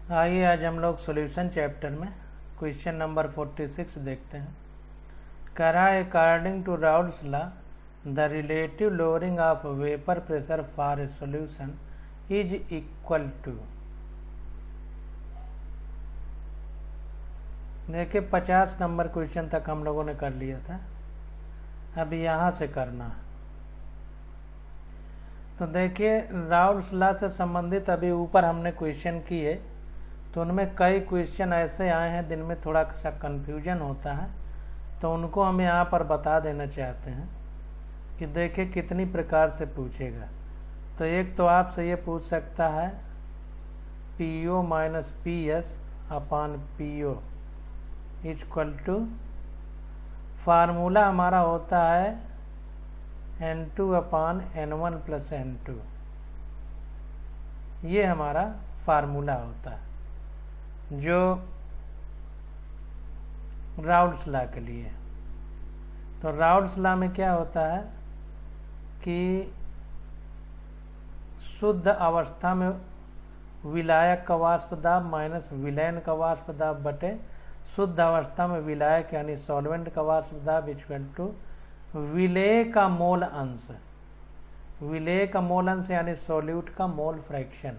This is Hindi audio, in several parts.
आइए आज हम लोग सॉल्यूशन चैप्टर में क्वेश्चन नंबर 46 देखते हैं। कह रहा है according to Raoult's law the relative lowering of vapour pressure for a solution is equal to. देखिए 50 नंबर क्वेश्चन तक हम लोगों ने कर लिया था, अब यहाँ से करना है। तो देखिए राउल्स लॉ से संबंधित अभी ऊपर हमने क्वेश्चन किए, तो उनमें कई क्वेश्चन ऐसे आए हैं जिनमें थोड़ा सा कन्फ्यूजन होता है, तो उनको हम यहाँ पर बता देना चाहते हैं कि देखिए कितनी प्रकार से पूछेगा। तो एक तो आपसे ये पूछ सकता है PO minus PS upon PO equal to, formula हमारा होता है N2 upon N1 plus N2, ये हमारा फार्मूला होता है जो राउल्स लॉ के लिए। तो राउल्स लॉ में क्या होता है कि शुद्ध अवस्था में विलायक का वाष्प दाब माइनस विलयन का वाष्प दाब बटे शुद्ध अवस्था में विलायक यानी सॉल्वेंट का वाष्प दाब इक्वल टू विलेय का मोल अंश। विलेय का मोल अंश यानी सॉल्यूट का मोल फ्रैक्शन।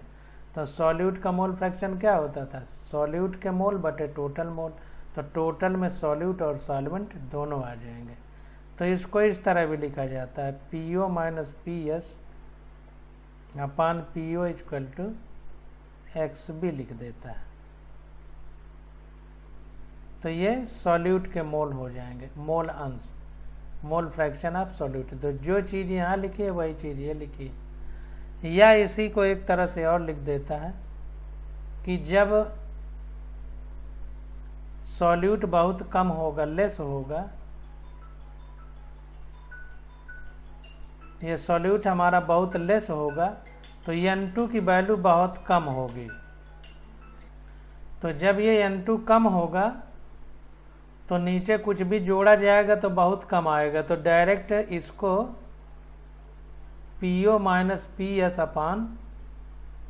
तो सॉल्यूट का मोल फ्रैक्शन क्या होता था? सॉल्यूट के मोल बटे टोटल मोल। तो टोटल में सॉल्यूट और सॉल्वेंट दोनों आ जाएंगे। तो इसको इस तरह भी लिखा जाता है PO minus PS upon PO equal to X भी लिख देता है। तो ये सॉल्यूट के मोल हो जाएंगे, मोल अंश, मोल फ्रैक्शन ऑफ सॉल्यूट। तो जो चीज़ यहाँ लिखी है वही चीज़ ये लिखी है। या इसी को एक तरह से और लिख देता है कि जब सॉल्यूट बहुत कम होगा, लेस होगा, ये सॉल्यूट हमारा बहुत लेस होगा, तो N2 की वैल्यू बहुत कम होगी। तो जब ये N2 कम होगा तो नीचे कुछ भी जोड़ा जाएगा तो बहुत कम आएगा। तो डायरेक्ट इसको PO minus PS upon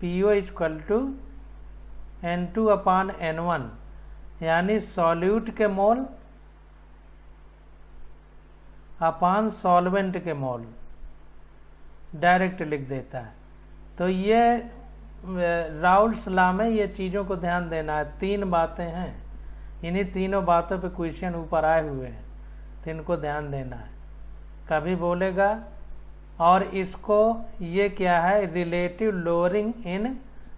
PO equal to N2 upon N1 यानी सॉल्यूट के मोल अपान सॉल्वेंट के मोल डायरेक्ट लिख देता है। तो ये राउल्स लॉ में ये चीज़ों को ध्यान देना है। 3 बातें हैं, इन्हीं तीनों बातों पे क्वेश्चन ऊपर आए हुए हैं, तो इनको ध्यान देना है। कभी बोलेगा और इसको ये क्या है, relative lowering in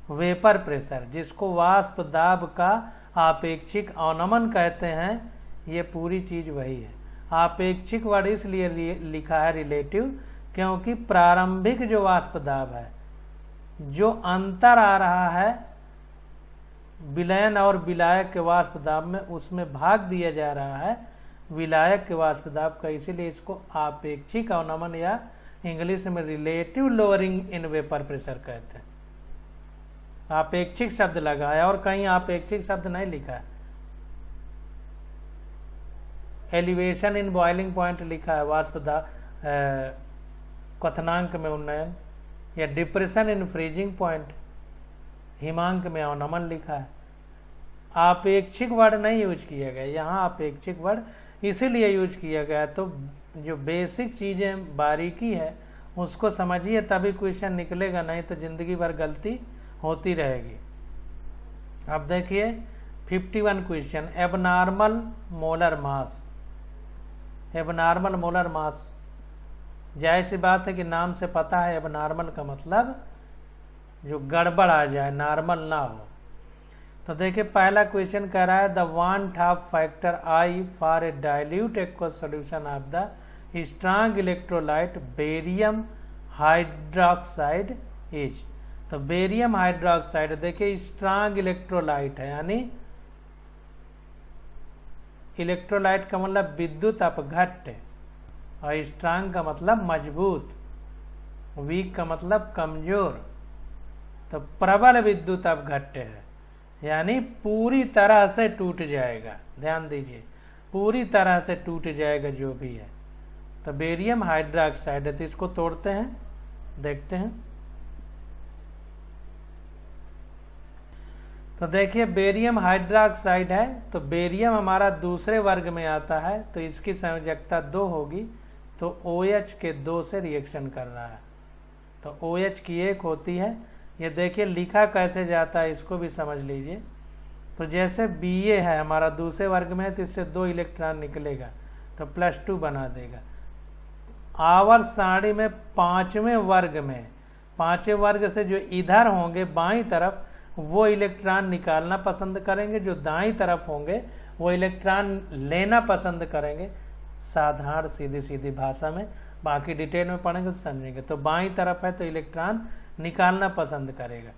vapour pressure, जिसको वाष्प दाब का आपेक्षिक अवनमन कहते हैं, ये पूरी चीज़ वही है। आपेक्षिक वर्ड इसलिए लिखा है रिलेटिव क्योंकि प्रारंभिक जो वाष्प दाब है, जो अंतर आ रहा है विलयन और विलायक के वाष्प दाब में, उसमें भाग दिया जा रहा है विलायक के वाष्प दाब का, इसीलिए इसको आपेक्षिक अवनमन या इंग्लिश में relative lowering in vapour pressure कहते हैं। आपेक्षिक शब्द लगा है और कहीं आपेक्षिक शब्द नहीं लिखा है। एलिवेशन इन बॉइलिंग पॉइंट लिखा है, वाष्प दाब क्वथनांक में उन्नयन, या डिप्रेशन इन फ्रीजिंग पॉइंट हिमांक में अवनमन लिखा है। आपेक्षिक वर्ड नहीं यूज किया गया यहाँ। आपेक्षिक वर्ड इसीलिए यूज किया गया, तो जो बेसिक चीज़ें बारीकी है उसको समझिए तभी क्वेश्चन निकलेगा, नहीं तो जिंदगी भर गलती होती रहेगी। अब देखिए 51 question, abnormal molar mass. Abnormal molar mass, जाहिर सी बात है कि नाम से पता है एबनॉर्मल का मतलब जो गड़बड़ आ जाए, नॉर्मल ना हो। तो देखिए पहला क्वेश्चन कह रहा है the want of factor I for a dilute aqueous solution of the strong electrolyte barium hydroxide is. तो बेरियम हाइड्रोक्साइड देखिए स्ट्रांग इलेक्ट्रोलाइट है, यानी इलेक्ट्रोलाइट का मतलब विद्युत अपघट्य, और स्ट्रांग का मतलब मजबूत, वीक का मतलब कमजोर। तो प्रबल विद्युत अपघट्य है, यानी पूरी तरह से टूट जाएगा। ध्यान दीजिए, पूरी तरह से टूट जाएगा जो भी है। तो बेरियम हाइड्रोक्साइड है, तो इसको तोड़ते हैं, देखते हैं। तो देखिए बेरियम हाइड्रोक्साइड है, तो बेरियम हमारा दूसरे वर्ग में आता है, तो इसकी संयोजकता 2 होगी, तो OH के 2 से रिएक्शन कर रहा है, तो OH की 1 होती है। ये देखिए लिखा कैसे जाता है इसको भी समझ लीजिए। तो जैसे Ba है हमारा दूसरे वर्ग में है, तो इससे 2 इलेक्ट्रॉन निकलेगा, तो +2 बना देगा। आवर्त सारणी में 5वें वर्ग से जो इधर होंगे बाईं तरफ वो इलेक्ट्रॉन निकालना पसंद करेंगे, जो दाईं तरफ होंगे वो इलेक्ट्रॉन लेना पसंद करेंगे। साधारण सीधी सीधी भाषा में, बाकी डिटेल में पढ़ेंगे तो समझेंगे। तो बाईं तरफ है तो इलेक्ट्रॉन निकालना पसंद करेगा।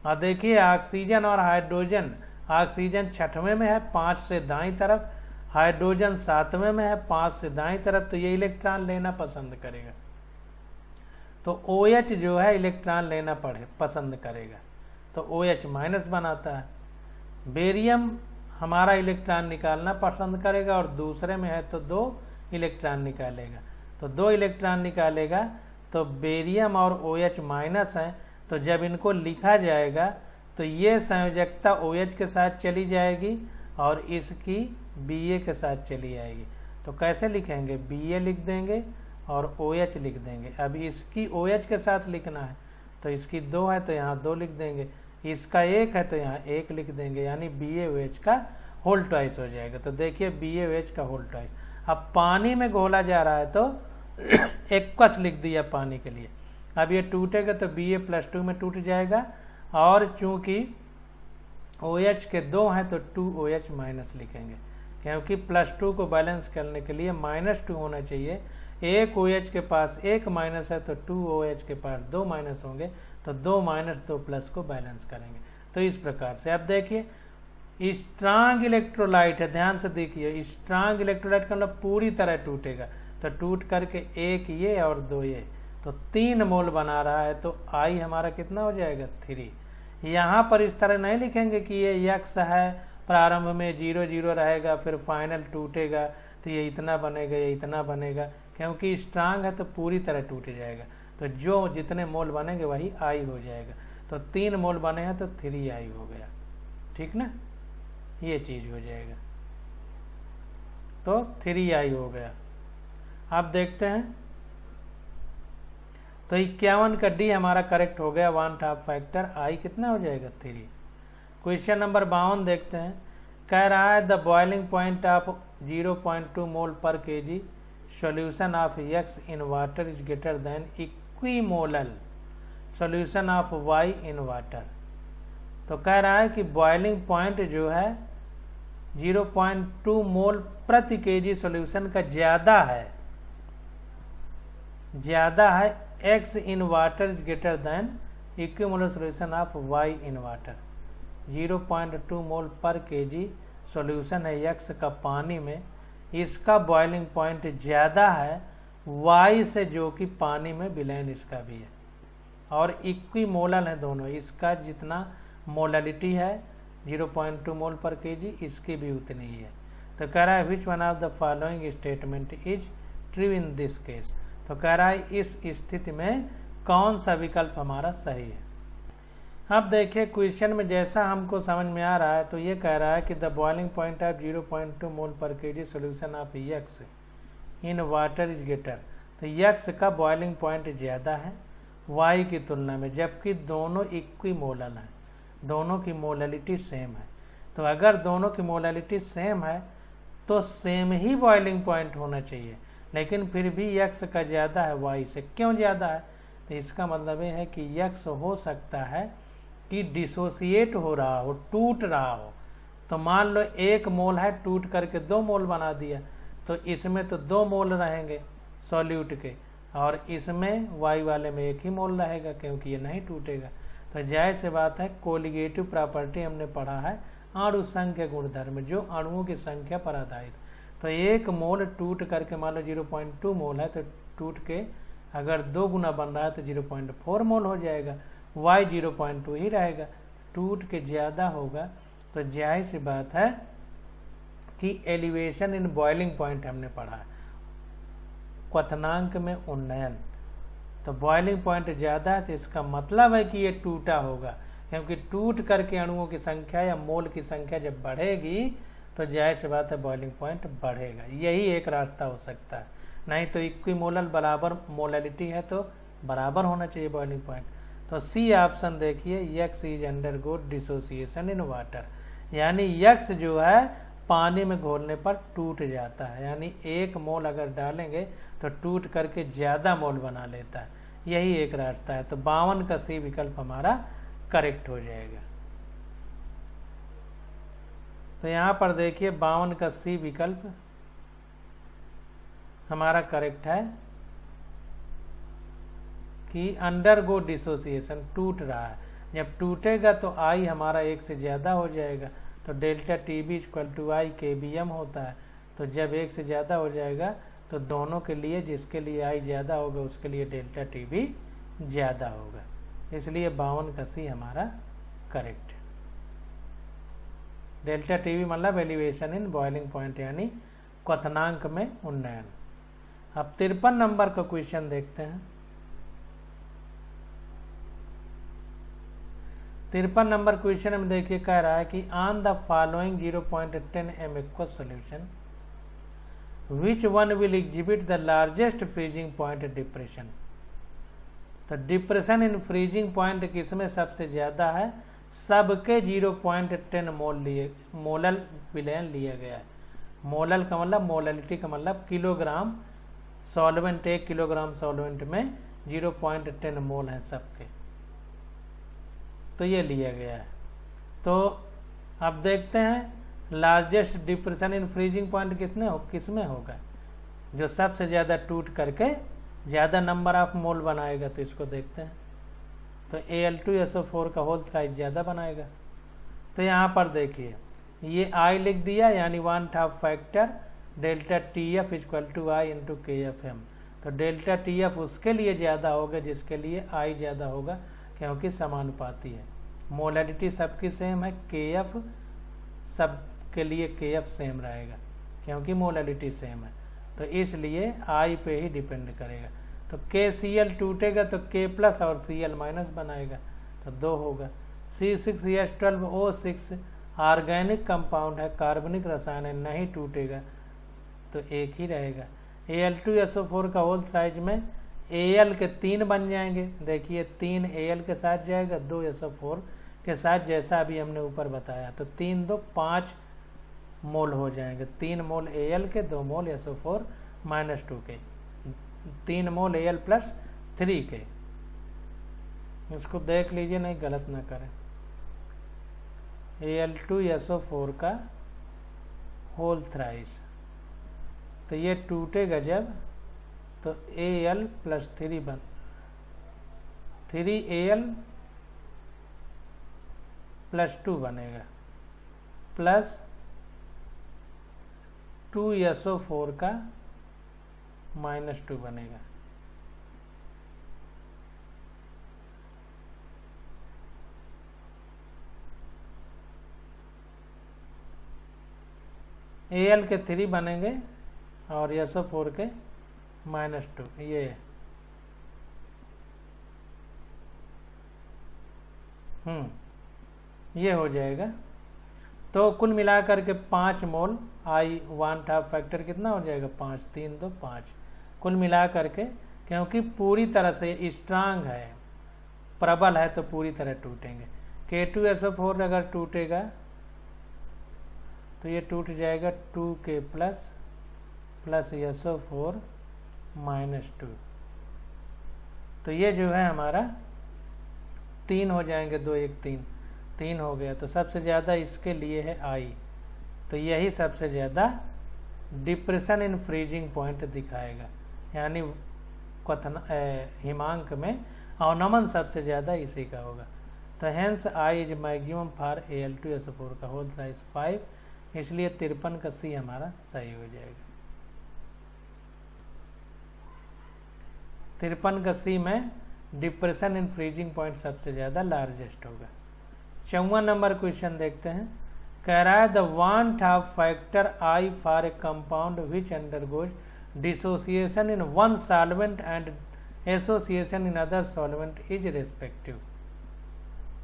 और देखिए ऑक्सीजन और हाइड्रोजन, ऑक्सीजन 6वें में है 5 से दाईं तरफ, हाइड्रोजन 7वें में है 5 से दाईं तरफ, तो ये इलेक्ट्रॉन लेना पसंद करेगा। तो OH जो है इलेक्ट्रॉन लेना पसंद करेगा, तो OH माइनस बनाता है। बेरियम हमारा इलेक्ट्रॉन निकालना पसंद करेगा और दूसरे में है तो 2 इलेक्ट्रॉन निकालेगा, तो 2 इलेक्ट्रॉन निकालेगा। तो बेरियम और OH माइनस है, तो जब इनको लिखा जाएगा तो ये संयोजकता OH के साथ चली जाएगी और इसकी Ba के साथ चली जाएगी। तो कैसे लिखेंगे, Ba लिख देंगे और OH लिख देंगे। अब इसकी OH के साथ लिखना है, तो इसकी 2 है तो यहाँ 2 लिख देंगे, इसका 1 है तो यहाँ 1 लिख देंगे, यानी BaOH का होल ट्वाइस हो जाएगा। तो देखिए BaOH का होल ट्वाइस। अब पानी में घोला जा रहा है तो एक्वस लिख दिया पानी के लिए। अब ये टूटेगा तो Ba+2 में टूट जाएगा, और चूंकि OH के 2 हैं तो 2OH माइनस लिखेंगे, क्योंकि +2 को बैलेंस करने के लिए -2 होना चाहिए। एक OH के पास 1 माइनस है तो 2OH के पास 2 माइनस होंगे, तो 2 माइनस 2 प्लस को बैलेंस करेंगे। तो इस प्रकार से अब देखिए स्ट्रांग इलेक्ट्रोलाइट है, ध्यान से देखिए, स्ट्रांग इलेक्ट्रोलाइट का मतलब पूरी तरह टूटेगा, तो टूट करके 1 ये और 2 ये, तो 3 मोल बना रहा है, तो I हमारा कितना हो जाएगा 3। यहाँ पर इस तरह नहीं लिखेंगे कि ये X है, प्रारंभ में 0 0 रहेगा फिर फाइनल टूटेगा तो ये इतना बनेगा, ये इतना बनेगा, क्योंकि स्ट्रांग है तो पूरी तरह टूट जाएगा। तो जो जितने मोल बनेंगे वही I हो जाएगा। तो 3 मोल बने हैं तो 3I हो गया, ठीक ना, ये चीज हो जाएगा, तो 3I हो गया। आप देखते हैं तो 51 का D हमारा करेक्ट हो गया, 1/2 फैक्टर I कितना हो जाएगा 3। क्वेश्चन नंबर 52 देखते हैं। कह रहा है the boiling point of 0.2 mole per kg solution of X in water is greater than equimolal solution of Y in water. तो कह रहा है कि बॉइलिंग पॉइंट जो है 0.2 मोल प्रति kg सॉल्यूशन का ज्यादा है X in water is greater than equimolal solution of Y in water. 0.2 mole per kg solution है X का पानी में, इसका बॉइलिंग पॉइंट ज्यादा है Y से, जो कि पानी में विलयन इसका भी है, और इक्विमोलल है दोनों, इसका जितना मोललिटी है 0.2 मोल पर kg इसकी भी उतनी ही है। तो कह रहा है which one of the following statement is true in this case. तो कह रहा है इस स्थिति में कौन सा विकल्प हमारा सही है। अब देखिए क्वेश्चन में जैसा हमको समझ में आ रहा है, तो ये कह रहा है कि the boiling point of 0.2 mole per kg solution of X in water is greater. तो X का बॉइलिंग पॉइंट ज़्यादा है Y की तुलना में, जबकि दोनों इक्विमोलल हैं, दोनों की मोललिटी सेम है। तो अगर दोनों की मोललिटी सेम है तो सेम ही बॉइलिंग पॉइंट होना चाहिए, लेकिन फिर भी X का ज़्यादा है Y से। क्यों ज़्यादा है, तो इसका मतलब ये है कि X हो सकता है कि डिसोसिएट हो रहा हो, टूट रहा हो। तो मान लो 1 मोल है, टूट करके 2 मोल बना दिया, तो इसमें तो 2 मोल रहेंगे सॉल्यूट के, और इसमें Y वाले में 1 ही मोल रहेगा, क्योंकि ये नहीं टूटेगा। तो जाहिर सी बात है, कोलिगेटिव प्रॉपर्टी हमने पढ़ा है अणु संख्या गुणधर्म, जो अणुओं की संख्या पर आधारित। तो 1 मोल टूट करके मान लो 0.2 मोल है, तो टूट के अगर 2 गुना बन रहा है तो 0.4 मोल हो जाएगा, Y 0.2 ही रहेगा, टूट के ज़्यादा होगा। तो जाहिर सी बात है कि एलिवेशन इन बॉइलिंग पॉइंट हमने पढ़ा है, क्वथनांक में उन्नयन। तो बॉइलिंग पॉइंट ज़्यादा है तो इसका मतलब है कि ये टूटा होगा, क्योंकि टूट करके अणुओं की संख्या या मोल की संख्या जब बढ़ेगी तो जाहिर सी बात है बॉइलिंग पॉइंट बढ़ेगा। यही एक रास्ता हो सकता है, नहीं तो इक्विमोलल बराबर मोलैलिटी है तो बराबर होना चाहिए बॉइलिंग पॉइंट। तो सी ऑप्शन देखिए, x is undergo dissociation in water, यानी यक्स जो है पानी में घोलने पर टूट जाता है, यानी 1 मोल अगर डालेंगे तो टूट करके ज़्यादा मोल बना लेता है, यही एक रास्ता है। तो 52 का सी विकल्प हमारा करेक्ट हो जाएगा। तो यहाँ पर देखिए 52 का सी विकल्प हमारा करेक्ट है कि अंडरगो डिसोसिएशन, टूट रहा है। जब टूटेगा तो आई हमारा 1 से ज़्यादा हो जाएगा, तो delta T B equal to I K B M होता है। तो जब 1 से ज़्यादा हो जाएगा तो दोनों के लिए, जिसके लिए आई ज़्यादा होगा उसके लिए डेल्टा टी बी ज़्यादा होगा, इसलिए 52 का सी हमारा करेक्ट है। डेल्टा टी बी मतलब एलिवेशन इन बॉइलिंग पॉइंट, यानी क्वथनांक में उन्नयन। अब 53 नंबर का क्वेश्चन देखते हैं। 53 नंबर क्वेश्चन में देखिए कह रहा है कि on the following 0.10 m aqueous solution which one will exhibit the largest freezing point depression. तो डिप्रेशन इन फ्रीजिंग पॉइंट किसमें सबसे ज्यादा है, सबके 0.10 मोलल विलयन लिया गया है। मोलल का मतलब मोलैलिटी का मतलब किलोग्राम सॉल्वेंट, 1 किलोग्राम सॉल्वेंट में 0.10 मोल है सबके, तो ये लिया गया है। तो अब देखते हैं largest depression in freezing point किसमें होगा, जो सबसे ज़्यादा टूट करके ज़्यादा नंबर ऑफ मोल बनाएगा। तो इसको देखते हैं, तो Al2SO4 का होल साइज ज़्यादा बनाएगा। तो यहाँ पर देखिए ये I लिख दिया, यानी 1/2 factor delta TF equal to I into KFM। तो डेल्टा TF उसके लिए ज़्यादा होगा जिसके लिए I ज़्यादा होगा, क्योंकि समानुपाती है। मोलैलिटी सबकी सेम है, KF सब के लिए KF सेम रहेगा क्योंकि मोलैलिटी सेम है, तो इसलिए I पे ही डिपेंड करेगा। तो KCl टूटेगा तो K प्लस और Cl माइनस बनाएगा, तो 2 होगा। C6H12O6 ऑर्गेनिक कंपाउंड है, कार्बनिक रसायन है, नहीं टूटेगा तो 1 ही रहेगा। Al2SO4 का होल साइज में Al के 3 बन जाएंगे, देखिए 3 Al के साथ जाएगा, 2 SO4 के साथ, जैसा अभी हमने ऊपर बताया। तो 3 2 5 मोल हो जाएंगे, 3 मोल Al के, 2 मोल SO4 माइनस 2 के, 3 मोल Al प्लस 3 के। इसको देख लीजिए, नहीं गलत ना करें। Al2SO4 का होल थ्राइस, तो ये टूटेगा जब, तो Al प्लस 3 3Al प्लस 2 बनेगा, प्लस 2SO4 का माइनस 2 बनेगा। Al के 3 बनेंगे और SO4 के माइनस 2, ये हो जाएगा। तो कुल मिलाकर के 5 मोल I 1/2 फैक्टर कितना हो जाएगा, 5 3 2 5 कुल मिलाकर के, क्योंकि पूरी तरह से स्ट्रांग है, प्रबल है, तो पूरी तरह टूटेंगे। K2SO4 अगर टूटेगा तो ये टूट जाएगा 2K प्लस SO4 माइनस 2, तो ये जो है हमारा 3 हो जाएंगे, 2 1 3 हो गया। तो सबसे ज़्यादा इसके लिए है I, तो यही सबसे ज़्यादा डिप्रेशन इन फ्रीजिंग पॉइंट दिखाएगा, यानी हिमांक में अवनमन सबसे ज़्यादा इसी का होगा। तो hence I is maximum for Al2SO4 का होल साइज 5, इसलिए 53 का सी हमारा सही हो जाएगा। 53 का सी में डिप्रेशन इन फ्रीजिंग पॉइंट सबसे ज़्यादा लार्जेस्ट होगा। 54 नंबर क्वेश्चन देखते हैं। कह रहा है the 1/2 factor I for a compound which undergoes dissociation in one solvent and association in other solvent is respective.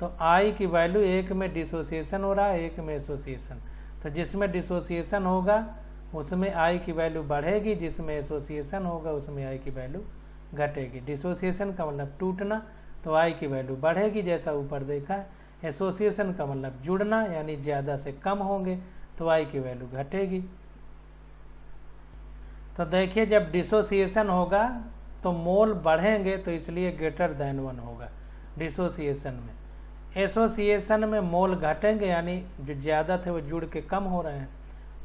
तो I की वैल्यू एक में डिसोसिएशन हो रहा है, एक में एसोसिएशन। तो जिसमें डिसोसिएशन होगा उसमें I की वैल्यू बढ़ेगी, जिसमें एसोसिएशन होगा उसमें I की वैल्यू घटेगी। डिसोसिएशन का मतलब टूटना, तो I की वैल्यू बढ़ेगी जैसा ऊपर देखा है। एसोसिएशन का मतलब जुड़ना, यानी ज़्यादा से कम होंगे तो I की वैल्यू घटेगी। तो देखिए जब डिसोसिएशन होगा तो मोल बढ़ेंगे, तो इसलिए ग्रेटर देन 1 होगा डिसोसिएशन में। एसोसिएशन में मोल घटेंगे, यानी जो ज़्यादा थे वो जुड़ के कम हो रहे हैं,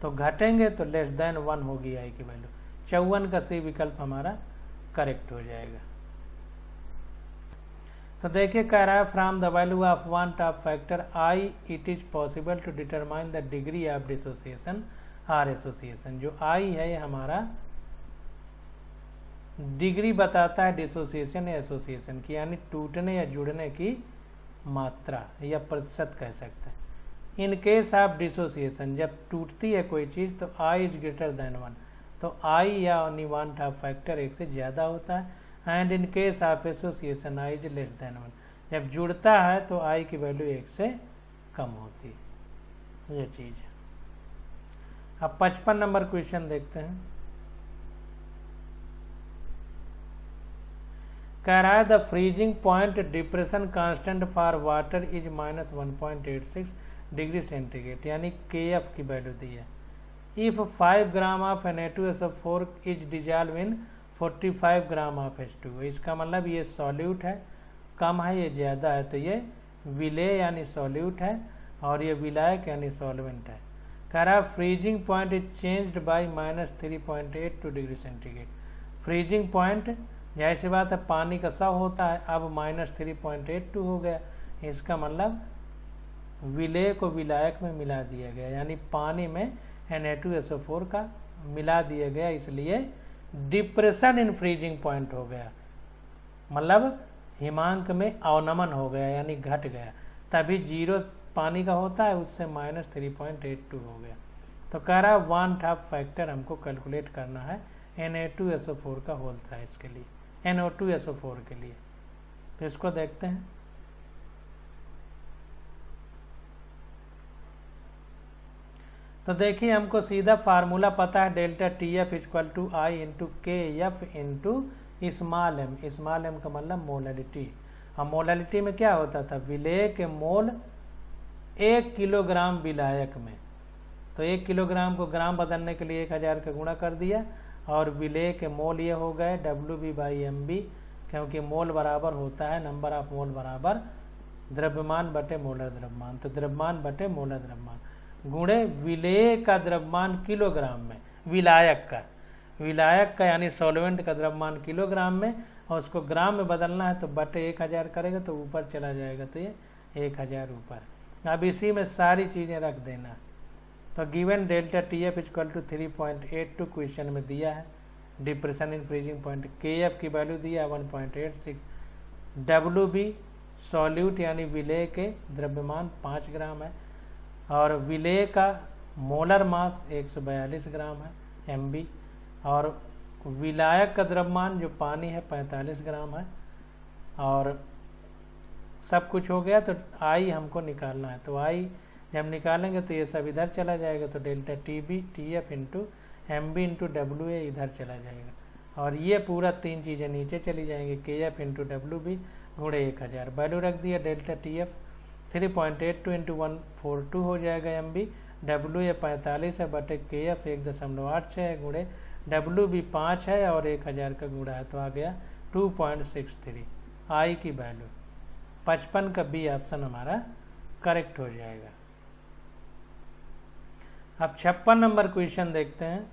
तो घटेंगे तो लेस देन 1 होगी I की वैल्यू। 54 का सी विकल्प हमारा करेक्ट हो जाएगा। तो देखिए कह रहा है from the value of van't Hoff factor I it is possible to determine the degree of dissociation or association. जो I है ये हमारा डिग्री बताता है डिसोसिएशन या एसोसिएशन की, यानी टूटने या जुड़ने की मात्रा या प्रतिशत कह सकते हैं। इन केस ऑफ डिसोसिएशन, जब टूटती है कोई चीज़ तो I इज ग्रेटर देन 1, तो I या ओनली वन टॉप फैक्टर एक से ज़्यादा होता है। And in case of association I is less than 1, जब जुड़ता है तो I की वैल्यू एक से कम होती है। ये चीज़ है। अब 55 नंबर क्वेश्चन देखते हैं। कह रहा है the freezing point depression constant for water is -1.86 degree centigrade, यानी KF की वैल्यू दी है। If 5 gram of Na2SO4 is dissolve in 45 gram of H2, इसका मतलब ये सॉल्यूट है, कम है, ये ज़्यादा है, तो ये विलेय यानी सॉल्यूट है, और ये विलायक यानी सॉल्वेंट है। कह रहा है freezing point is changed by -3.82 degree centigrade. Freezing point जाहिर सी बात है पानी का 100 होता है, अब -3.82 हो गया, इसका मतलब विलेय को विलायक में मिला दिया गया, यानी पानी में Na2SO4 का मिला दिया गया, इसलिए डिप्रेशन इन फ्रीजिंग पॉइंट हो गया, मतलब हिमांक में अवनमन हो गया, यानी घट गया। तभी 0 पानी का होता है, उससे -3.82 हो गया। तो कह रहा है वन टॉप फैक्टर हमको कैलकुलेट करना है Na2SO4 का होता है, इसके लिए NO2SO4 के लिए। तो इसको देखते हैं। तो देखिए हमको सीधा फार्मूला पता है, delta TF equal to I into KF into small m। Small m का मतलब मोलैलिटी। अब मोलैलिटी में क्या होता था, विलेय के मोल 1 किलोग्राम विलायक में, तो 1 किलोग्राम को ग्राम बदलने के लिए 1000 का गुणा कर दिया, और विलेय के मोल ये हो गए WB/MB, क्योंकि मोल बराबर होता है नंबर ऑफ मोल बराबर द्रव्यमान बटे मोलर द्रव्यमान, तो द्रव्यमान बटे मोलर द्रव्यमान गुणे विलेय का द्रव्यमान किलोग्राम में, विलायक का यानी सॉल्वेंट का द्रव्यमान किलोग्राम में, और उसको ग्राम में बदलना है तो बटे 1000 करेगा तो ऊपर चला जाएगा, तो ये 1000 ऊपर। अब इसी में सारी चीज़ें रख देना। तो given delta TF equal to 3.82 question में दिया है, depression in freezing point. KF की वैल्यू दिया 1.86, WB सॉल्यूट यानी विलेय के द्रव्यमान 5 ग्राम है, और विलेय का मोलर मास 142 ग्राम है MB, और विलायक का द्रव्यमान जो पानी है 45 ग्राम है, और सब कुछ हो गया। तो I हमको निकालना है, तो I जब निकालेंगे तो ये सब इधर चला जाएगा, तो delta TF into MB into WA इधर चला जाएगा, और ये पूरा 3 चीज़ें नीचे चली जाएंगी, KF इंटू WB गुणे 1000। वैल्यू रख दिया डेल्टा TF 3.82 इंटू 142 हो जाएगा MB, WA 45 है बटे KF 1.86 है, गुणे WB 5 है और 1000 का गुणा है, तो आ गया 2.63 I की वैल्यू। 55 का B ऑप्शन हमारा करेक्ट हो जाएगा। अब 56 नंबर क्वेश्चन देखते हैं।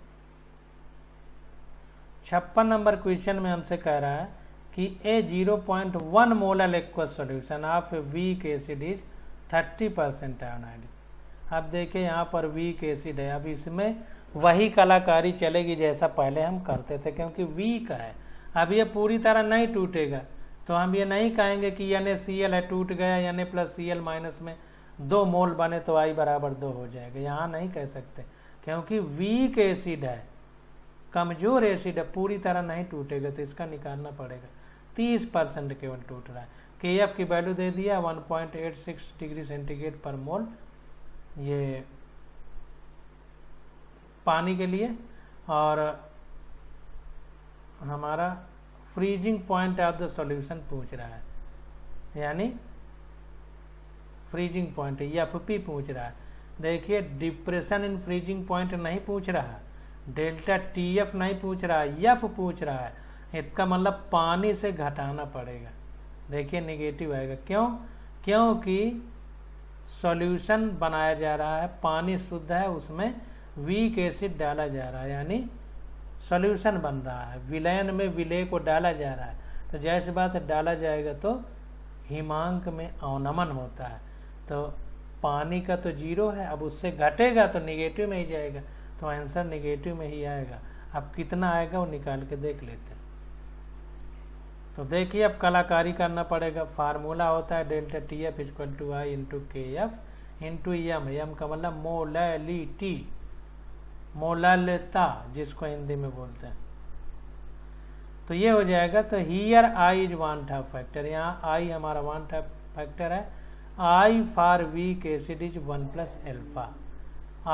56 नंबर क्वेश्चन में हमसे कह रहा है कि ए 0.1 molar aqueous solution of weak acid is 30% आयोनाइड। अब देखिए यहाँ पर वीक एसिड है, अब इसमें वही कलाकारी चलेगी जैसा पहले हम करते थे, क्योंकि वीक है, अब ये पूरी तरह नहीं टूटेगा, तो हम ये नहीं कहेंगे कि NaCl है टूट गया, Na+Cl माइनस में 2 मोल बने तो I बराबर 2 हो जाएगा, यहाँ नहीं कह सकते, क्योंकि वीक एसिड है, कमजोर एसिड है, पूरी तरह नहीं टूटेगा, तो इसका निकालना पड़ेगा। 30% केवल टूट रहा है, KF की वैल्यू दे दिया 1.86 डिग्री सेंटीग्रेड पर मोल ये पानी के लिए, और हमारा freezing point of the solution पूछ रहा है, यानी फ्रीजिंग पॉइंट FP पूछ रहा है। देखिए डिप्रेशन इन फ्रीजिंग पॉइंट नहीं पूछ रहा, डेल्टा TF नहीं पूछ रहा, F पूछ रहा है। इसका मतलब पानी से घटाना पड़ेगा। देखिए नेगेटिव आएगा, क्यों? क्योंकि सॉल्यूशन बनाया जा रहा है, पानी शुद्ध है, उसमें वीक एसिड डाला जा रहा है, यानी सॉल्यूशन बन रहा है, विलयन में विलेय को डाला जा रहा है। तो जैसी बात है डाला जाएगा तो हिमांक में अवनमन होता है, तो पानी का तो 0 है, अब उससे घटेगा तो निगेटिव में ही जाएगा, तो आंसर निगेटिव में ही आएगा। अब कितना आएगा वो निकाल के देख लेते हैं। तो देखिए अब कलाकारी करना पड़ेगा। फार्मूला होता है delta TF equal to I into KF into M। M का मतलब मोलैलिटी, मोलालिता जिसको हिंदी में बोलते हैं। तो ये हो जाएगा। तो here I is one half factor, यहाँ I हमारा वन हाफ फैक्टर है। I for weak acid is 1 plus alpha.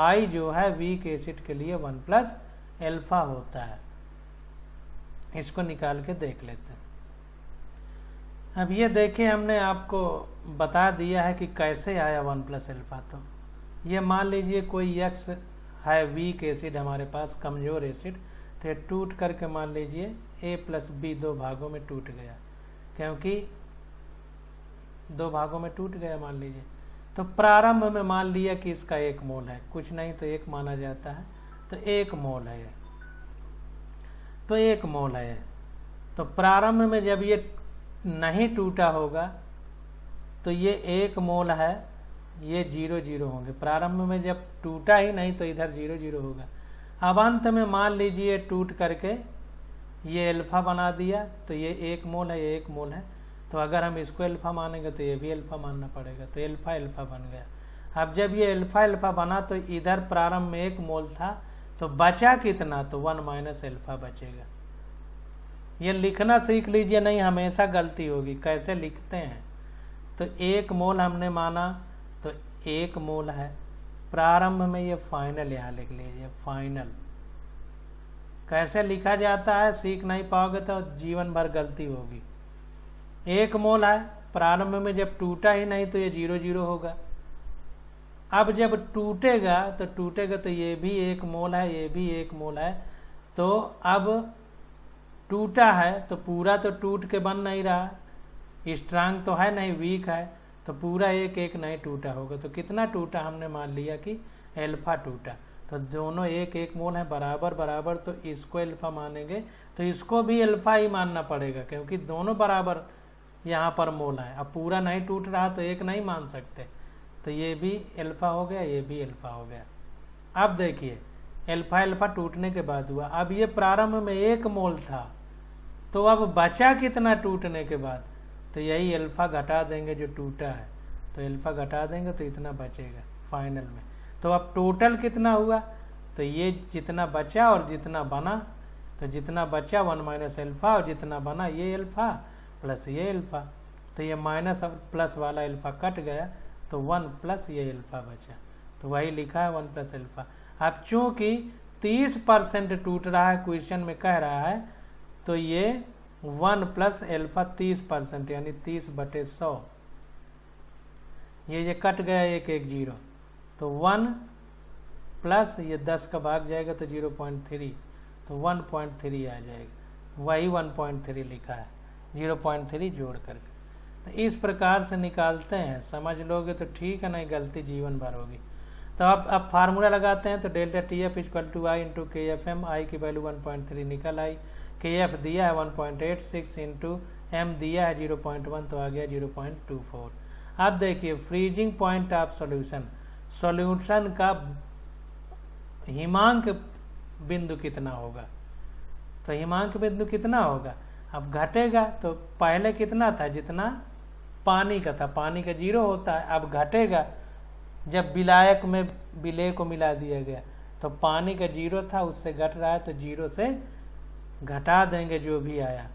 I जो है वीक एसिड के लिए 1 प्लस एल्फा होता है। इसको निकाल के देख लेते हैं। अब ये देखिए हमने आपको बता दिया है कि कैसे आया 1 प्लस एल्फा। तो ये मान लीजिए कोई X है वीक एसिड हमारे पास, कमजोर एसिड, तो टूट करके मान लीजिए A प्लस B 2 भागों में टूट गया, क्योंकि 2 भागों में टूट गया मान लीजिए। तो प्रारंभ में मान लिया कि इसका 1 मोल है, कुछ नहीं तो 1 माना जाता है, तो 1 मोल है, तो 1 मोल है। तो प्रारंभ में जब ये नहीं टूटा होगा तो ये 1 मोल है, ये 0 0 होंगे। प्रारंभ में जब टूटा ही नहीं तो इधर 0 0 होगा। अब अंत में मान लीजिए टूट करके ये अल्फा बना दिया, तो ये 1 मोल है, ये 1 मोल है। तो अगर हम इसको अल्फा मानेंगे तो ये भी अल्फा मानना पड़ेगा, तो अल्फा अल्फा बन गया। अब जब ये अल्फा अल्फा बना तो इधर प्रारंभ में 1 मोल था, तो बचा कितना? तो 1 माइनस अल्फा बचेगा। ये लिखना सीख लीजिए, नहीं हमेशा गलती होगी। कैसे लिखते हैं? तो 1 मोल हमने माना, तो 1 मोल है प्रारंभ में, ये फाइनल यहाँ लिख लीजिए, फाइनल। कैसे लिखा जाता है सीख नहीं पाओगे तो जीवन भर गलती होगी। 1 मोल है प्रारंभ में, जब टूटा ही नहीं तो ये 0 0 होगा। अब जब टूटेगा तो ये भी 1 मोल है, ये भी 1 मोल है। तो अब टूटा है तो पूरा तो टूट के बन नहीं रहा, स्ट्रांग तो है नहीं, वीक है, तो पूरा 1 1 नहीं टूटा होगा। तो कितना टूटा? हमने मान लिया कि अल्फा टूटा। तो दोनों 1 1 मोल है, बराबर बराबर, तो इसको अल्फा मानेंगे तो इसको भी अल्फा ही मानना पड़ेगा, क्योंकि दोनों बराबर यहाँ पर मोल है। अब पूरा नहीं टूट रहा तो 1 नहीं मान सकते, तो ये भी अल्फा हो गया, ये भी अल्फा हो गया। अब देखिए अल्फा अल्फा टूटने के बाद हुआ। अब ये प्रारंभ में 1 मोल था, तो अब बचा कितना टूटने के बाद? तो यही अल्फा घटा देंगे जो टूटा है, तो अल्फा घटा देंगे तो इतना बचेगा फाइनल में। तो अब टोटल कितना हुआ? तो ये जितना बचा और जितना बना, तो जितना बचा 1 माइनस अल्फा, और जितना बना ये अल्फा प्लस ये अल्फा। तो ये माइनस और प्लस वाला अल्फा कट गया, तो 1 प्लस ये अल्फा बचा, तो वही लिखा है 1 प्लस अल्फा। अब चूंकि 30% टूट रहा है, क्वेश्चन में कह रहा है, तो ये 1 प्लस अल्फा 30%, यानी 30/100। ये कट गया 1 1 0, तो 1 प्लस ये 10 का भाग जाएगा तो 0.3, तो 1.3 आ जाएगा। वही 1.3 लिखा है, 0.3 जोड़ करके। तो इस प्रकार से निकालते हैं, समझ लोगे तो ठीक है, नहीं गलती जीवन भर होगी। तो अब फार्मूला लगाते हैं। तो delta TF equal to I into KFM। I की वैल्यू 1.3 निकल आई, KF दिया है 1.86 इंटू M दिया है 0.1, तो आ गया 0.24। अब देखिए freezing point of solution, solution का हिमांक बिंदु कितना होगा? तो हिमांक बिंदु कितना होगा? अब घटेगा, तो पहले कितना था? जितना पानी का था, पानी का 0 होता है। अब घटेगा जब विलायक में विलेय को मिला दिया गया, तो पानी का 0 था, उससे घट रहा है, तो 0 से घटा देंगे जो भी आया।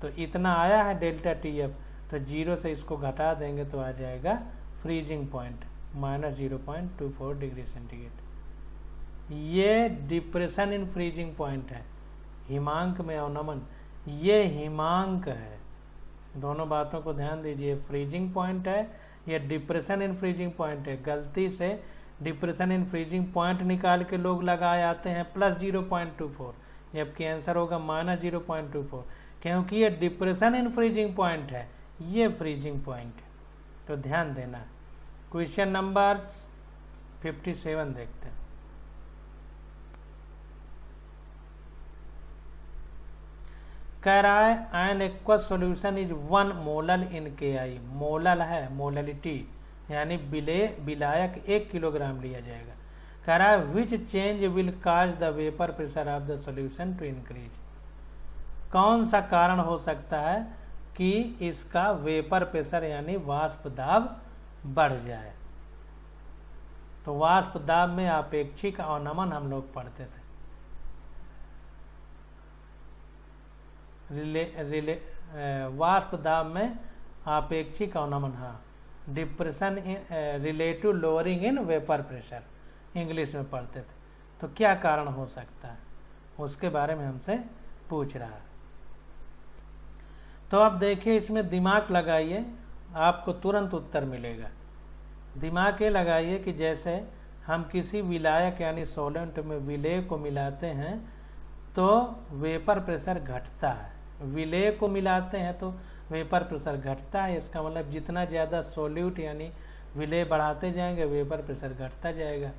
तो इतना आया है डेल्टा टी एफ, तो 0 से इसको घटा देंगे तो आ जाएगा फ्रीजिंग पॉइंट -0.24 डिग्री सेंटीग्रेड। ये डिप्रेशन इन फ्रीजिंग पॉइंट है, हिमांक में अवनमन, ये हिमांक है। दोनों बातों को ध्यान दीजिए, फ्रीजिंग पॉइंट है, ये डिप्रेशन इन फ्रीजिंग पॉइंट है। गलती से डिप्रेशन इन फ्रीजिंग पॉइंट निकाल के लोग लगाए आते हैं +0.24, जबकि आंसर होगा -0.24, क्योंकि ये डिप्रेशन इन फ्रीजिंग पॉइंट है, ये फ्रीजिंग पॉइंट है। तो ध्यान देना। क्वेश्चन नंबर 57 देखते हैं। कह रहा है an aqueous solution is 1 molal in KI। Molal है, मोललिटी यानी विलायक 1 किलोग्राम लिया जाएगा। कह रहा है which change will cause the vapour pressure of the solution to increase. कौन सा कारण हो सकता है कि इसका वेपर प्रेशर यानी वाष्प दाब बढ़ जाए। तो वाष्प दाब में अपेक्षिक अवनमन हम लोग पढ़ते थे। वाष्प दाब में अपेक्षिक अवनमन, हाँ, depression relative lowering in vapour pressure English में पढ़ते थे। तो क्या कारण हो सकता है उसके बारे में हमसे पूछ रहा है। तो अब देखिए, इसमें दिमाग लगाइए, आपको तुरंत उत्तर मिलेगा। दिमाग ये लगाइए कि जैसे हम किसी विलायक यानी सॉल्वेंट में विलेय को मिलाते हैं तो वेपर प्रेशर घटता है, विलेय को मिलाते हैं तो वेपर प्रेशर घटता है। इसका मतलब जितना ज़्यादा सॉल्यूट यानी विलेय बढ़ाते जाएंगे वेपर प्रेशर घटता जाएगा।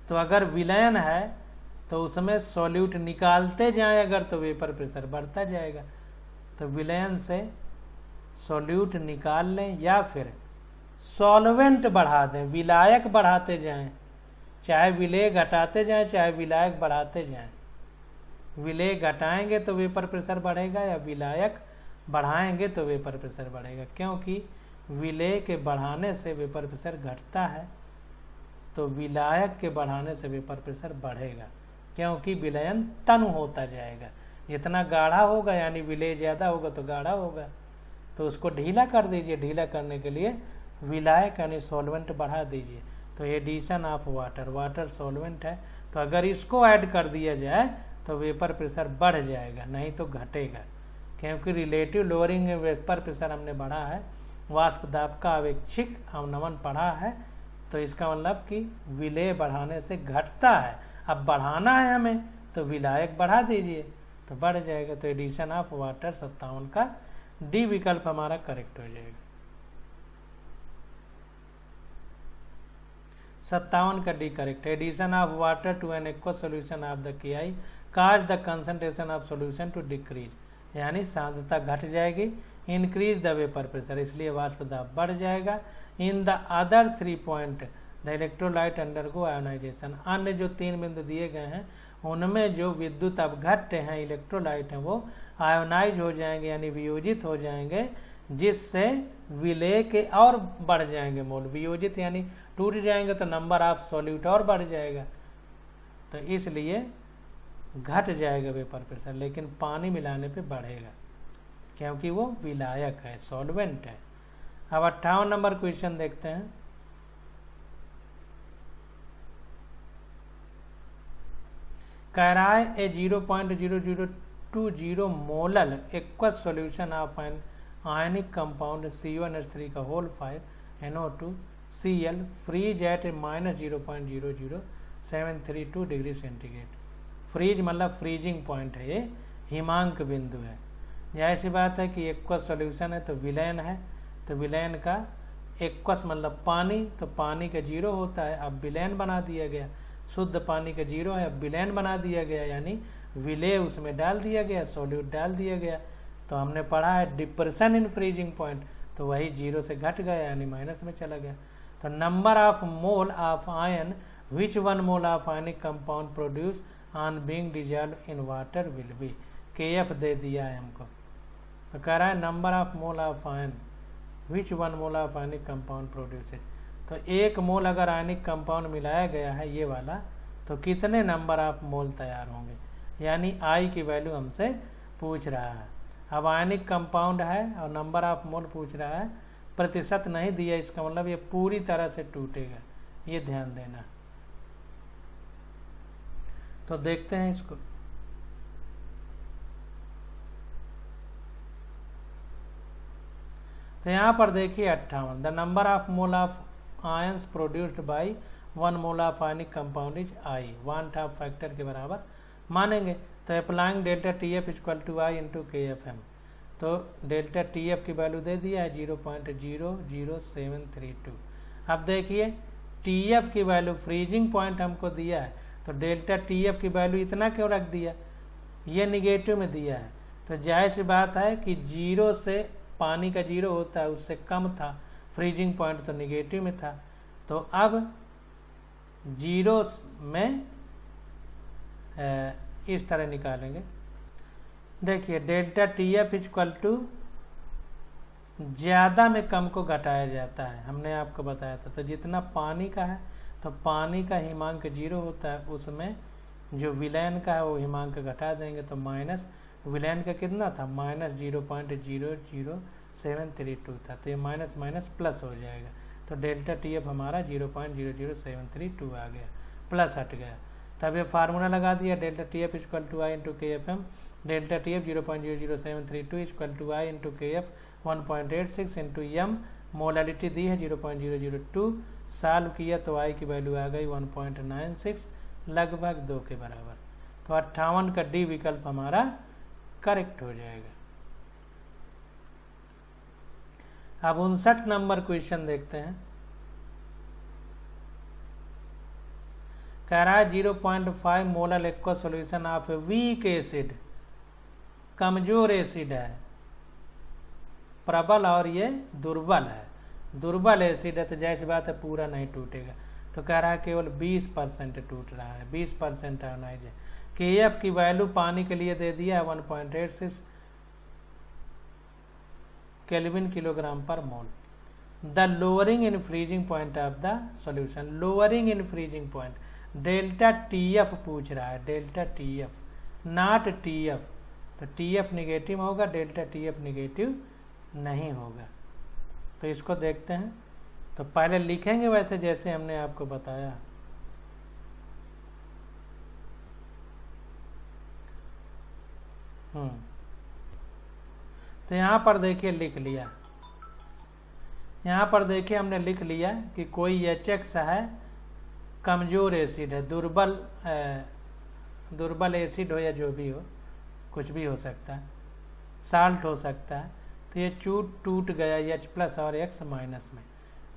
तो अगर विलयन है तो उसमें सॉल्यूट निकालते जाएं अगर तो वेपर प्रेशर बढ़ता जाएगा। तो विलयन से सॉल्यूट निकाल लें या फिर सॉल्वेंट बढ़ा दें, विलायक बढ़ाते जाएं, चाहे विलेय घटाते जाएं चाहे विलायक बढ़ाते जाएं। विलेय घटाएंगे तो वेपर प्रेशर बढ़ेगा या विलायक बढ़ाएंगे तो वेपर प्रेशर बढ़ेगा, क्योंकि विलेय के बढ़ाने से वेपर प्रेशर घटता है तो विलायक के बढ़ाने से वेपर प्रेशर बढ़ेगा, क्योंकि विलयन तनु होता जाएगा। जितना गाढ़ा होगा यानी विलेय ज़्यादा होगा तो गाढ़ा होगा, तो उसको ढीला कर दीजिए। ढीला करने के लिए विलायक यानी सॉल्वेंट बढ़ा दीजिए। तो addition of water, water solvent है, तो अगर इसको ऐड कर दिया जाए तो वेपर प्रेशर बढ़ जाएगा, नहीं तो घटेगा, क्योंकि रिलेटिव लोअरिंग में वेपर प्रेशर हमने बढ़ा है, वाष्प दाब का अपेक्षिक अवनमन पढ़ा है। तो इसका मतलब कि विलेय बढ़ाने से घटता है, अब बढ़ाना है हमें तो विलायक बढ़ा दीजिए तो बढ़ जाएगा। तो एडिशन ऑफ वाटर 57 का डी विकल्प हमारा करेक्ट हो जाएगा। 57 का D correct. Addition of water to an aqueous solution of the KI cause the concentration of solution to decrease, यानी सांद्रता घट जाएगी। इंक्रीज द वेपर प्रेशर, इसलिए वाष्प दाब बढ़ जाएगा। In the other 3 point the electrolyte undergo ionization, अन्य जो 3 बिंदु दिए गए हैं उनमें जो विद्युत अपघट्य हैं इलेक्ट्रोलाइट हैं वो आयोनाइज हो जाएंगे यानी वियोजित हो जाएंगे, जिससे विलेय के और बढ़ जाएंगे मोल। वियोजित यानी टूट जाएंगे तो नंबर ऑफ सॉल्यूट और बढ़ जाएगा, तो इसलिए घट जाएगा वेपर प्रेशर, लेकिन पानी मिलाने पे बढ़ेगा क्योंकि वो विलायक है, सॉल्वेंट है। अब 58 नंबर क्वेश्चन देखते हैं। कह रहा है a 0.0020 molal aqueous solution of an ionic compound C1H3 का होल 5 NO2 Cl freeze at -0.00732 degree centigrade. Freeze मतलब फ्रीजिंग पॉइंट है, ये हिमांक बिंदु है। जाहिर सी बात है कि एक्वस सॉल्यूशन है तो विलयन है, तो विलयन का एक्वस मतलब पानी, तो पानी का 0 होता है, अब विलयन बना दिया गया। शुद्ध पानी का 0 है, अब विलयन बना दिया गया यानी विलेय उसमें डाल दिया गया, सॉल्यूट डाल दिया गया। तो हमने पढ़ा है डिप्रेशन इन फ्रीजिंग पॉइंट, तो वही 0 से घट गया यानी माइनस में चला गया। तो number of mole of ion which 1 mole of ionic compound produce on being dissolve in water will be, KF दे दिया है हमको। तो कह रहा है number of mole of ion which 1 mole of ionic compound produced. तो 1 मोल अगर आयनिक कंपाउंड मिलाया गया है ये वाला, तो कितने नंबर ऑफ मोल तैयार होंगे, यानी I की वैल्यू हमसे पूछ रहा है। अब आयनिक कंपाउंड है और नंबर ऑफ मोल पूछ रहा है, प्रतिशत नहीं दिया, इसका मतलब ये पूरी तरह से टूटेगा, ये ध्यान देना। तो देखते हैं इसको। तो यहाँ पर देखिए 58, the number of mole of ions produced by 1 mole of ionic compound is I, 1 half factor के बराबर मानेंगे। तो applying delta T F equal to I into K F M, तो डेल्टा टी एफ की वैल्यू दे दिया है 0.00732। अब देखिए टी एफ की वैल्यू, फ्रीजिंग पॉइंट हमको दिया है, तो डेल्टा टी एफ की वैल्यू इतना क्यों रख दिया, ये निगेटिव में दिया है, तो जाहिर सी बात है कि 0 से, पानी का 0 होता है उससे कम था, फ्रीजिंग पॉइंट तो निगेटिव में था। तो अब 0 में इस तरह निकालेंगे। देखिए delta T F equal to, ज़्यादा में कम को घटाया जाता है, हमने आपको बताया था। तो जितना पानी का है, तो पानी का हिमांक 0 होता है, उसमें जो विलयन का है वो हिमांक घटा देंगे, तो माइनस विलयन का कितना था, -0.00732 था, तो ये माइनस माइनस प्लस हो जाएगा। तो डेल्टा टी एफ हमारा 0.00732 आ गया, प्लस हट गया। तब ये फार्मूला लगा दिया, delta T F equal to I into K F M, delta T F 0.00732 equal to I into K F 1.86 into M, molality दी है 0.002, सॉल्व किया तो आई की वैल्यू आ गई 1.96, लगभग 2 के बराबर। तो 58 का डी विकल्प हमारा करेक्ट हो जाएगा। अब 59 नंबर क्वेश्चन देखते हैं। कह रहा है 0.5 molar aqua solution of weak acid, कमजोर एसिड है, प्रबल और ये दुर्बल है, दुर्बल एसिड है, तो जैसी बात है पूरा नहीं टूटेगा। तो कह रहा है केवल 20% टूट रहा है, 20% आयोनाइज है। के एफ की वैल्यू पानी के लिए दे दिया है 1.86 kelvin kilogram per mole. The lowering in freezing point of the solution, lowering in freezing point, delta T F पूछ रहा है, delta T F not T F, तो टी एफ निगेटिव होगा, डेल्टा टी एफ निगेटिव नहीं होगा। तो इसको देखते हैं। तो पहले लिखेंगे वैसे जैसे हमने आपको बताया। तो यहाँ पर देखिए लिख लिया, यहाँ पर देखिए हमने लिख लिया कि कोई HX है, कमजोर एसिड है, दुर्बल एसिड हो या जो भी हो, कुछ भी हो सकता है, साल्ट हो सकता है। तो ये टूट गया H+ और X- में,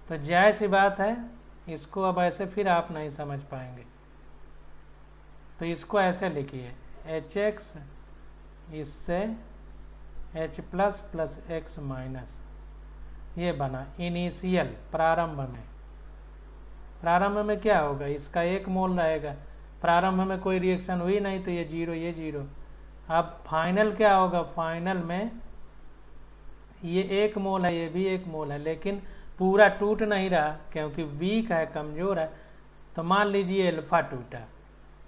तो जायज़ सी बात है, इसको अब ऐसे फिर आप नहीं समझ पाएंगे। तो इसको ऐसे लिखिए, HX इससे H+ + X-, ये बना इनिशियल, प्रारंभ में क्या होगा, इसका 1 मोल रहेगा, प्रारंभ में कोई रिएक्शन हुई नहीं तो ये 0, ये 0। अब फाइनल क्या होगा, फाइनल में ये 1 मोल है, ये भी 1 मोल है, लेकिन पूरा टूट नहीं रहा क्योंकि वीक है, कमजोर है। तो मान लीजिए अल्फा टूटा,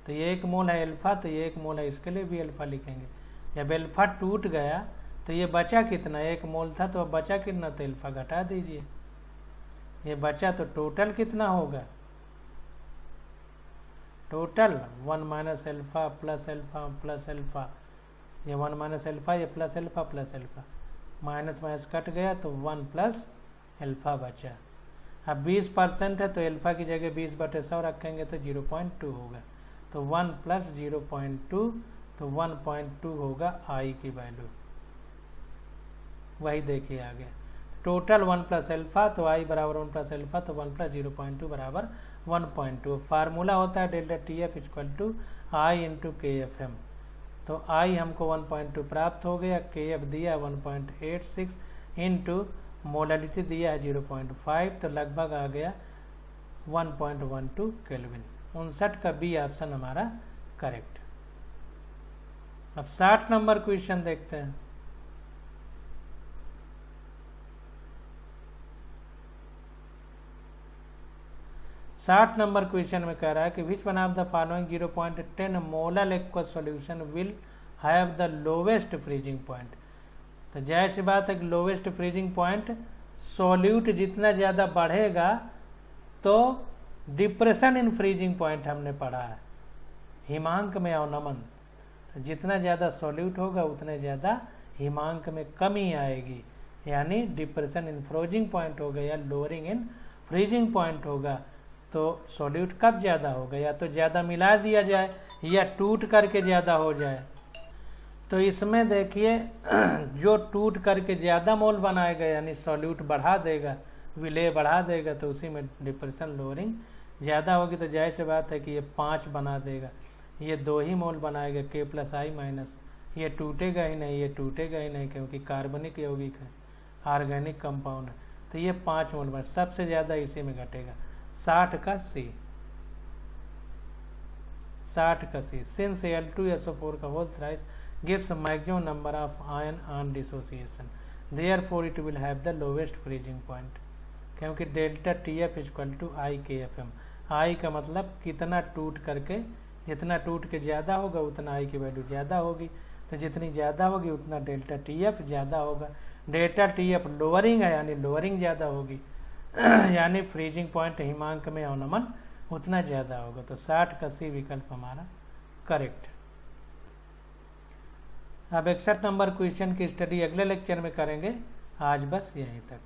तो ये 1 मोल है अल्फा, तो ये 1 मोल है, इसके लिए भी अल्फा लिखेंगे। जब अल्फा टूट गया तो ये बचा कितना, 1 मोल था, तो अब बचा कितना, तो अल्फा घटा दीजिए, ये बचा, तो टोटल कितना होगा, total 1 - alpha plus alpha plus alpha, ये 1 - अल्फा, ये plus alpha plus alpha, minus minus cut गया तो 1 + अल्फा बचा। अब 20% है तो अल्फा की जगह 20/100 रखेंगे तो 0.2 होगा, तो 1 + 0.2, तो 1.2 होगा आई की वैल्यू। वही देखिए आ गया, टोटल 1 + अल्फा, तो आई बराबर 1 + अल्फा, तो 1 + 0.2 बराबर 1.2। फार्मूला होता है delta T F equal to I into K F M. तो आई हमको 1.2 प्राप्त हो गया, के एफ दिया 1.86 इंटू मोलालिटी दिया है 0.5, तो लगभग आ गया 1.12 केल्विन। 59 का बी ऑप्शन हमारा करेक्ट। अब 60 नंबर क्वेश्चन देखते हैं। साठ नंबर क्वेश्चन में कह रहा है कि which one of the following 0.10 molar aqua solution will have the lowest freezing point. तो जाहिर सी बात है कि लोवेस्ट फ्रीजिंग पॉइंट सॉल्यूट जितना ज़्यादा बढ़ेगा तो डिप्रेशन इन फ्रीजिंग पॉइंट हमने पढ़ा है हिमांक में अवनमन। तो जितना ज़्यादा सॉल्यूट होगा उतने ज़्यादा हिमांक में कमी आएगी, यानी डिप्रेशन इन फ्रोजिंग पॉइंट होगा या लोअरिंग इन फ्रीजिंग पॉइंट होगा। तो सॉल्यूट कब ज़्यादा होगा, या तो ज़्यादा मिला दिया जाए या टूट करके ज़्यादा हो जाए। तो इसमें देखिए जो टूट करके ज़्यादा मोल बनाएगा यानी सॉल्यूट बढ़ा देगा, विलेय बढ़ा देगा, तो उसी में डिप्रेशन लोअरिंग ज़्यादा होगी। तो जाहिर सी बात है कि ये 5 बना देगा, ये 2 ही मोल बनाएगा K+I-, ये टूटेगा ही नहीं, ये टूटेगा ही नहीं क्योंकि कार्बनिक यौगिक है, ऑर्गेनिक कंपाउंड है। तो ये 5 मोल बना, सबसे ज़्यादा इसी में घटेगा 60 का C, 60 का C। सिंस Al2SO4 का whole thrice gives maximum number of ion on dissociation, therefore it will have the lowest freezing point, क्योंकि डेल्टा TF = IKFM। I का मतलब कितना टूट करके, जितना टूट के ज़्यादा होगा उतना I की वैल्यू ज़्यादा होगी। तो जितनी ज़्यादा होगी उतना डेल्टा TF ज़्यादा होगा। डेल्टा TF लोअरिंग है यानी लोअरिंग ज़्यादा होगी यानी फ्रीजिंग पॉइंट हिमांक में अवनमन उतना ज़्यादा होगा। तो 60 का C विकल्प हमारा करेक्ट। अब 61 नंबर क्वेश्चन की स्टडी अगले लेक्चर में करेंगे, आज बस यहीं तक।